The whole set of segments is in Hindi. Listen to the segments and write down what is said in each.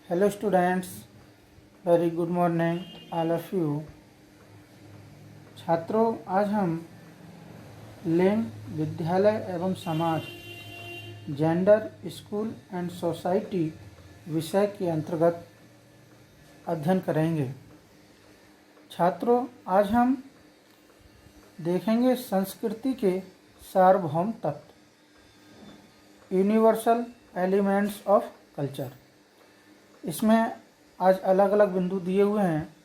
Hello students, very good morning all of you. छात्रों, आज हम लिंग, विद्यालय एवं समाज, जेंडर, स्कूल एंड सोसाइटी विषय के अंतर्गत अध्ययन करेंगे। छात्रों, आज हम देखेंगे संस्कृति के सार्वभौम तत्व, यूनिवर्सल एलिमेंट्स ऑफ कल्चर। इसमें आज अलग अलग बिंदु दिए हुए हैं।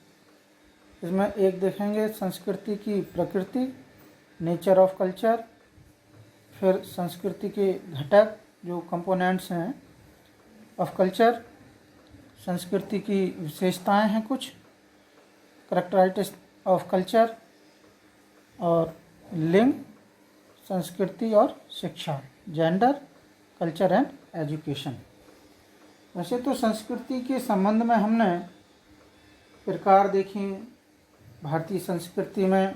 इसमें एक देखेंगे संस्कृति की प्रकृति, नेचर ऑफ कल्चर, फिर संस्कृति के घटक जो कंपोनेंट्स हैं ऑफ कल्चर, संस्कृति की विशेषताएं हैं कुछ, करैक्टरिस्टिक्स ऑफ कल्चर, और लिंग, संस्कृति और शिक्षा, जेंडर, कल्चर एंड एजुकेशन। वैसे तो संस्कृति के संबंध में हमने प्रकार देखे, भारतीय संस्कृति में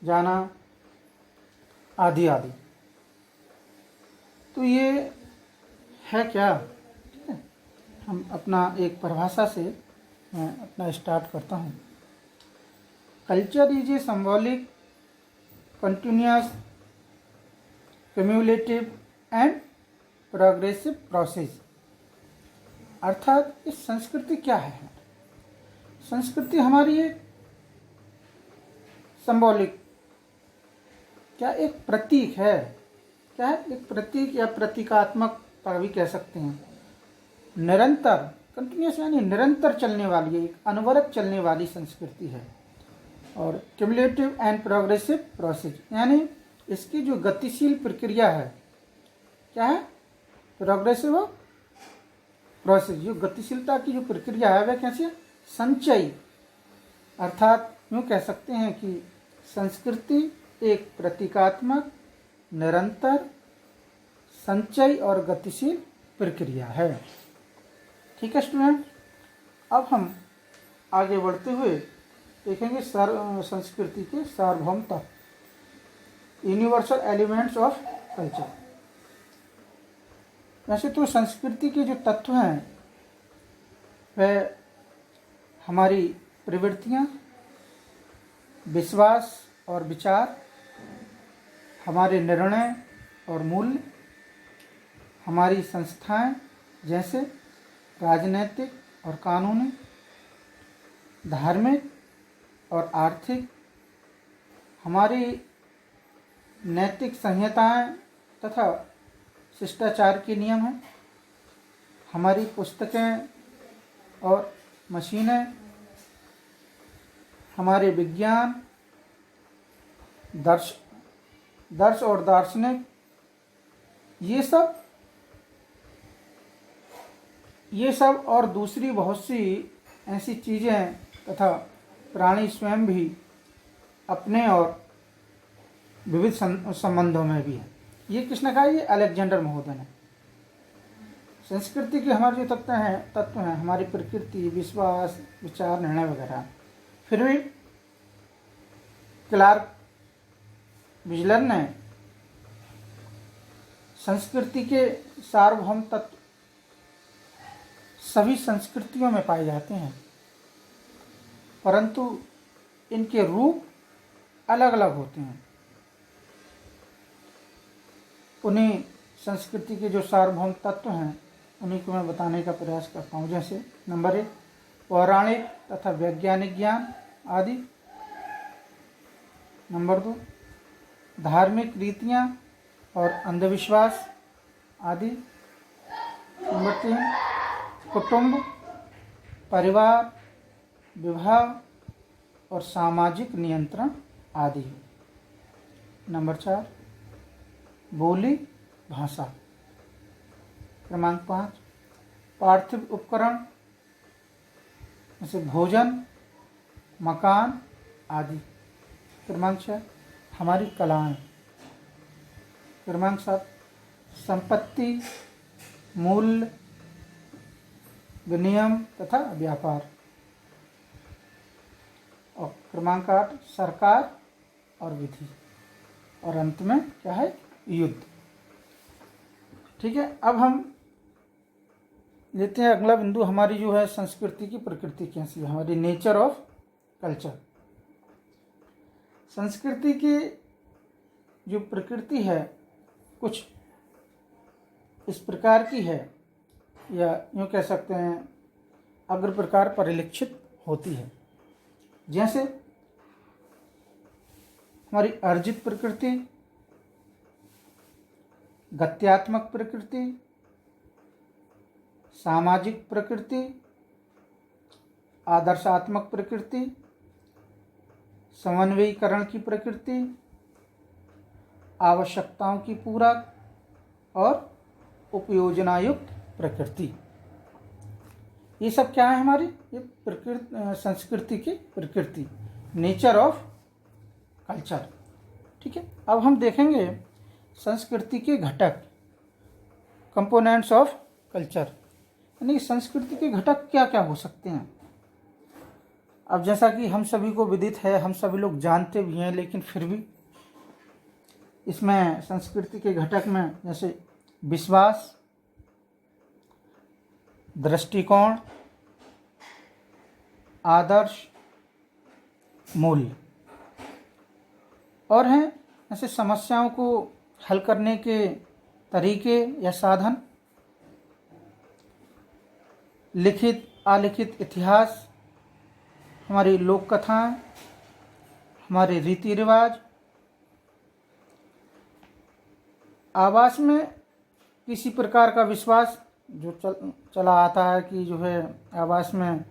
जाना आदि आदि। तो ये है क्या, ठीक है। हम अपना एक परिभाषा से मैं अपना स्टार्ट करता हूँ। Culture is a symbolic, continuous, cumulative and progressive process. अर्थात इस संस्कृति क्या है? संस्कृति हमारी एक सिंबॉलिक, क्या एक प्रतीक है, क्या है? एक प्रतीक या प्रतीकात्मक का भी कह सकते हैं। निरंतर, कंटिन्यूअस यानी निरंतर चलने वाली है, एक अनवरत चलने वाली संस्कृति है। और क्यूमुलेटिव एंड प्रोग्रेसिव प्रोसेस यानी इसकी जो गतिशील प्रक्रिया है, क्या है? प्रोग्रेसिव प्रोसेस, जो गतिशीलता की जो प्रक्रिया है वह कैसे? संचयी। अर्थात यूँ कह सकते हैं कि संस्कृति एक प्रतीकात्मक, निरंतर, संचयी और गतिशील प्रक्रिया है। ठीक है स्टूडेंट, अब हम आगे बढ़ते हुए देखेंगे संस्कृति के सार्वभौम तत्व, यूनिवर्सल एलिमेंट्स ऑफ कल्चर। वैसे तो संस्कृति के जो तत्व हैं वह हमारी प्रवृत्तियाँ, विश्वास और विचार, हमारे निर्णय और मूल्य, हमारी संस्थाएं जैसे राजनैतिक और कानूनी, धार्मिक और आर्थिक, हमारी नैतिक संहिताएं तथा शिष्टाचार के नियम हैं, हमारी पुस्तकें और मशीनें, हमारे विज्ञान, दर्श और दार्शनिक, ये सब और दूसरी बहुत सी ऐसी चीज़ें तथा प्राणी स्वयं भी अपने और विविध संबंधों में भी हैं। ये किसने कहा? ये अलेक्जेंडर महोदय ने। संस्कृति के हमारे जो तत्व हैं हमारी प्रकृति, विश्वास, विचार, निर्णय वगैरह। फिर भी क्लार्क विजलर ने संस्कृति के सार्वभौम तत्व सभी संस्कृतियों में पाए जाते हैं, परंतु इनके रूप अलग अलग होते हैं। उन्हीं संस्कृति के जो सार्वभौम तत्व हैं उन्हीं को मैं बताने का प्रयास करता हूँ। जैसे नंबर 1, पौराणिक तथा वैज्ञानिक ज्ञान आदि। नंबर 2, धार्मिक रीतियाँ और अंधविश्वास आदि। नंबर 3, कुटुंब, परिवार, विवाह और सामाजिक नियंत्रण आदि। नंबर 4, बोली, भाषा। क्रमांक 5, पार्थिव उपकरण जैसे भोजन, मकान आदि। क्रमांक 6, हमारी कलाएं। क्रमांक 7, संपत्ति, मूल्य, विनियम तथा व्यापार। और क्रमांक 8, सरकार और विधि। और अंत में क्या है? युद्ध। ठीक है, अब हम लेते हैं अगला बिंदु, हमारी जो है संस्कृति की प्रकृति कैसी है, हमारी नेचर ऑफ कल्चर। संस्कृति की जो प्रकृति है कुछ इस प्रकार की है, या यूँ कह सकते हैं अग्र प्रकार परिलक्षित होती है। जैसे हमारी अर्जित प्रकृति, गत्यात्मक प्रकृति, सामाजिक प्रकृति, आदर्शात्मक प्रकृति, समन्वयीकरण की प्रकृति, आवश्यकताओं की पूरक और उपयोजनायुक्त प्रकृति। ये सब क्या है हमारी, ये प्रकृति, संस्कृति की प्रकृति, नेचर ऑफ कल्चर। ठीक है, अब हम देखेंगे संस्कृति के घटक, कंपोनेंट्स ऑफ कल्चर, यानी संस्कृति के घटक क्या क्या हो सकते हैं। अब जैसा कि हम सभी को विदित है, हम सभी लोग जानते भी हैं, लेकिन फिर भी इसमें संस्कृति के घटक में जैसे विश्वास, दृष्टिकोण, आदर्श, मूल्य और हैं ऐसे समस्याओं को हल करने के तरीके या साधन, लिखित अलिखित इतिहास, हमारी लोक कथाएं, हमारे रीति रिवाज, आवास में किसी प्रकार का विश्वास जो चला आता है कि जो है आवास में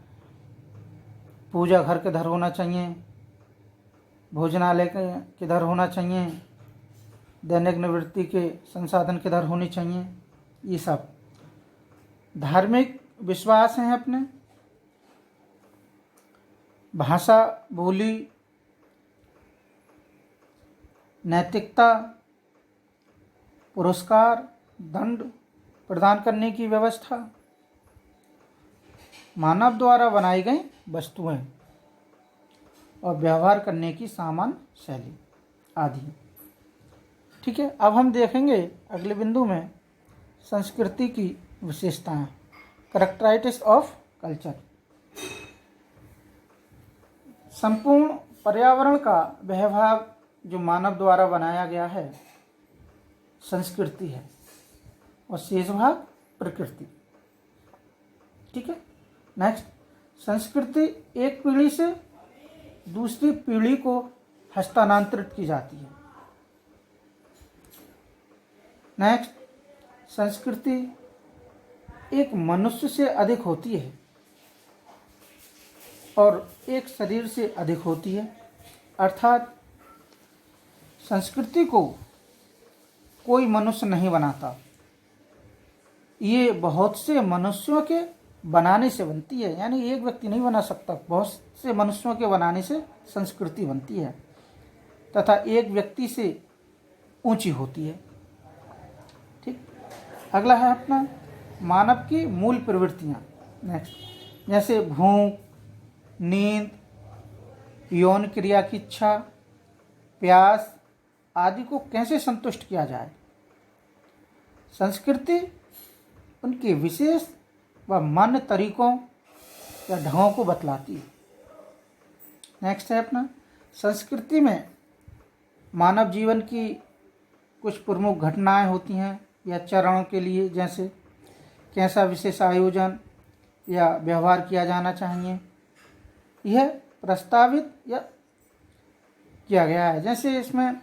पूजा घर किधर होना चाहिए, भोजनालय किधर होना चाहिए, दैनिक निवृत्ति के संसाधन किधर होने चाहिए, ये सब धार्मिक विश्वास हैं अपने, भाषा बोली, नैतिकता, पुरस्कार दंड प्रदान करने की व्यवस्था, मानव द्वारा बनाई गई वस्तुएं और व्यवहार करने की सामान्य शैली आदि। ठीक है, अब हम देखेंगे अगले बिंदु में संस्कृति की विशेषताएं, कैरेक्टरिस्टिक्स ऑफ कल्चर। संपूर्ण पर्यावरण का वह भाग जो मानव द्वारा बनाया गया है संस्कृति है, और शेष भाग प्रकृति। ठीक है, नेक्स्ट, संस्कृति एक पीढ़ी से दूसरी पीढ़ी को हस्तांतरित की जाती है। नेक्स्ट, संस्कृति एक मनुष्य से अधिक होती है और एक शरीर से अधिक होती है, अर्थात संस्कृति को कोई मनुष्य नहीं बनाता, ये बहुत से मनुष्यों के बनाने से बनती है। यानी एक व्यक्ति नहीं बना सकता, बहुत से मनुष्यों के बनाने से संस्कृति बनती है तथा एक व्यक्ति से ऊंची होती है। ठीक, अगला है अपना मानव की मूल प्रवृत्तियाँ। नेक्स्ट, जैसे भूख, नींद, यौन क्रिया की इच्छा, प्यास आदि को कैसे संतुष्ट किया जाए। संस्कृति उनके विशेष व मान्य तरीकों या ढंगों को बतलाती है। नेक्स्ट है अपना संस्कृति में मानव जीवन की कुछ प्रमुख घटनाएं होती हैं या चरणों के लिए, जैसे कैसा विशेष आयोजन या व्यवहार किया जाना चाहिए, यह प्रस्तावित या किया गया है। जैसे इसमें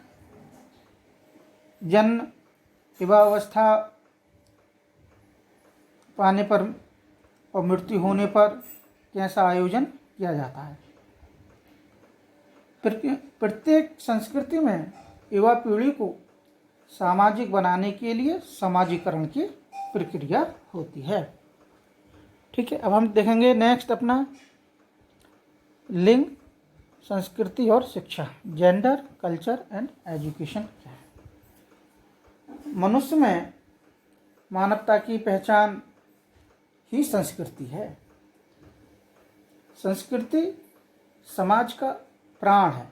जन्म, युवावस्था पाने पर और मृत्यु होने पर कैसा आयोजन किया जाता है। प्रत्येक संस्कृति में युवा पीढ़ी को सामाजिक बनाने के लिए समाजीकरण की प्रक्रिया होती है। ठीक है, अब हम देखेंगे नेक्स्ट अपना लिंग, संस्कृति और शिक्षा, जेंडर, कल्चर एंड एजुकेशन क्या है। मनुष्य में मानवता की पहचान ही संस्कृति है। संस्कृति समाज का प्राण है।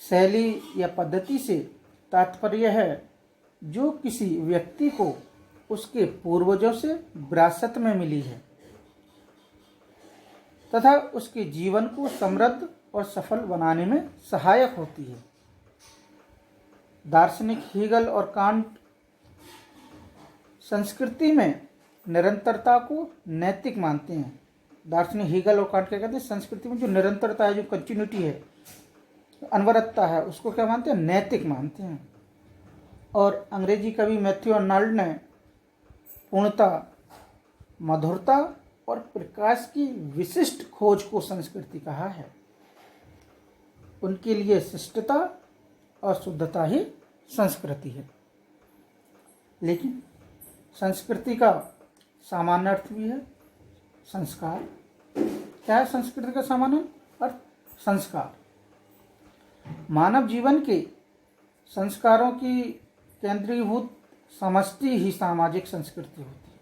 शैली या पद्धति से तात्पर्य है जो किसी व्यक्ति को उसके पूर्वजों से विरासत में मिली है तथा उसके जीवन को समृद्ध और सफल बनाने में सहायक होती है। दार्शनिक हीगल और कांट संस्कृति में निरंतरता को नैतिक मानते हैं। दार्शनिक हीगल और कांट क्या कहते हैं? संस्कृति में जो निरंतरता है, जो कंटिन्यूटी है, अनवरतता है, उसको क्या मानते हैं? नैतिक मानते हैं। और अंग्रेजी कवि मैथ्यू अर्नल्ड ने पूर्णता, मधुरता और प्रकाश की विशिष्ट खोज को संस्कृति कहा है। उनके लिए शिष्टता और शुद्धता ही संस्कृति है। लेकिन संस्कृति का सामान्य अर्थ भी है संस्कार। क्या है संस्कृति का सामान्य अर्थ? संस्कार। मानव जीवन के संस्कारों की केंद्रीभूत समष्टि ही सामाजिक संस्कृति होती है।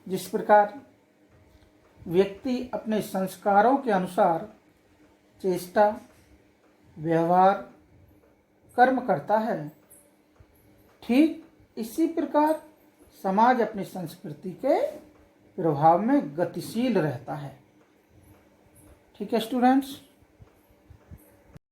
जिस प्रकार व्यक्ति अपने संस्कारों के अनुसार चेष्टा, व्यवहार, कर्म करता है, ठीक इसी प्रकार समाज अपनी संस्कृति के प्रभाव में गतिशील रहता है। ठीक है स्टूडेंट्स।